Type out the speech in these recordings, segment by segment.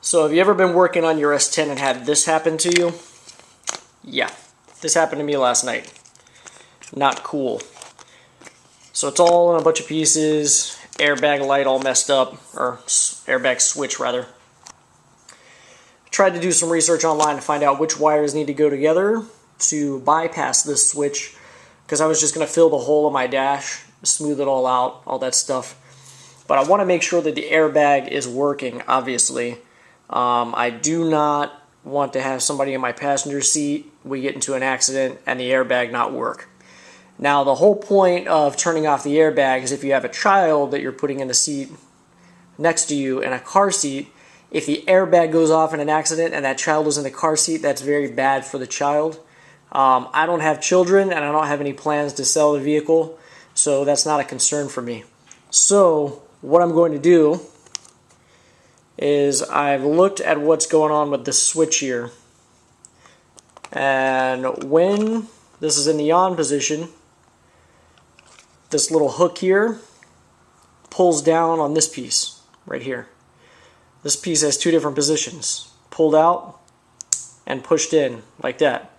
So have you ever been working on your S10 and had this happen to you? Yeah, this happened to me last night. Not cool. So it's all in a bunch of pieces, airbag light all messed up, or airbag switch rather. Tried to do some research online to find out which wires need to go together to bypass this switch, because I was just going to fill the hole in my dash, smooth it all out, all that stuff. But I want to make sure that the airbag is working, obviously. I do not want to have somebody in my passenger seat, we get into an accident, and the airbag not work. Now, the whole point of turning off the airbag is if you have a child that you're putting in the seat next to you in a car seat, if the airbag goes off in an accident and that child is in the car seat, that's very bad for the child. I don't have children and I don't have any plans to sell the vehicle, so that's not a concern for me. So, what I'm going to do is I've looked at what's going on with this switch here. And when this is in the on position, this little hook here pulls down on this piece right here. This piece has two different positions, pulled out and pushed in, like that.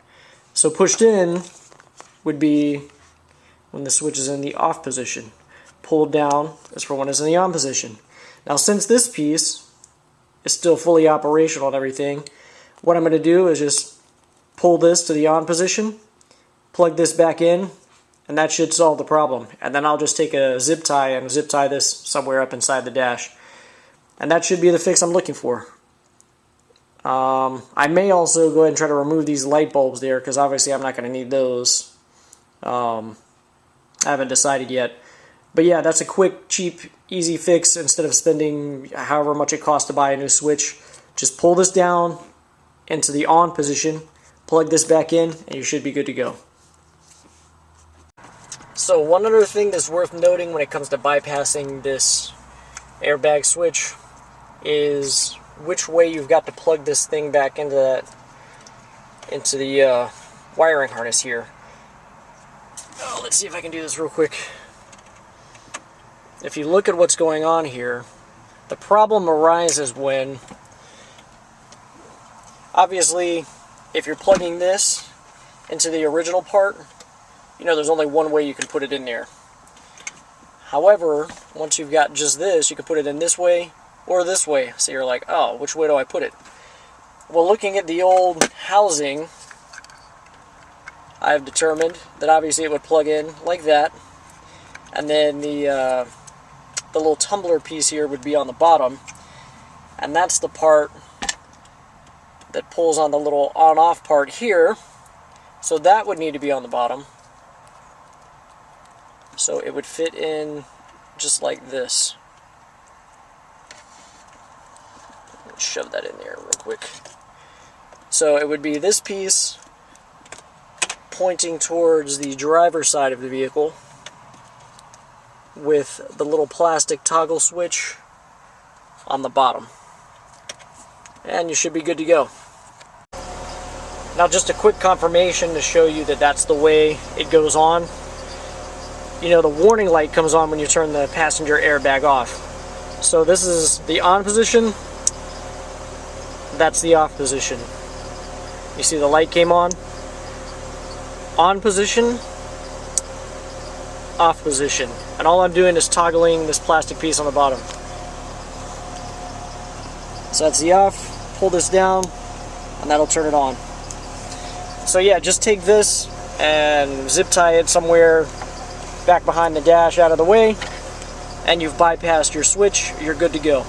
So pushed in would be when the switch is in the off position. Pulled down is for when it's in the on position. Now, since this piece is still fully operational and everything, what I'm going to do is just pull this to the on position, plug this back in, and that should solve the problem. And then I'll just take a zip tie and zip tie this somewhere up inside the dash. And that should be the fix I'm looking for. I may also go ahead and try to remove these light bulbs there, because obviously I'm not going to need those. I haven't decided yet. But yeah, that's a quick, cheap, easy fix. Instead of spending however much it costs to buy a new switch, just pull this down into the on position, plug this back in, and you should be good to go. So one other thing that's worth noting when it comes to bypassing this airbag switch is which way you've got to plug this thing back into the wiring harness here. Oh, let's see if I can do this real quick. If you look at what's going on here, the problem arises when, obviously, if you're plugging this into the original part, you know there's only one way you can put it in there. However, once you've got just this, you can put it in this way or this way. So you're like, oh, which way do I put it? Well, looking at the old housing, I've determined that obviously it would plug in like that, and then the little tumbler piece here would be on the bottom, and that's the part that pulls on the little on-off part here, so that would need to be on the bottom. So it would fit in just like this. Let me shove that in there real quick. So it would be this piece pointing towards the driver's side of the vehicle, with the little plastic toggle switch on the bottom. And you should be good to go. Now, just a quick confirmation to show you that that's the way it goes on. You know, the warning light comes on when you turn the passenger airbag off. So this is the on position, that's the off position. You see the light came on position, off position, and all I'm doing is toggling this plastic piece on the bottom. So that's the off, pull this down, and that'll turn it on. So yeah, just take this and zip tie it somewhere back behind the dash out of the way, and you've bypassed your switch, you're good to go.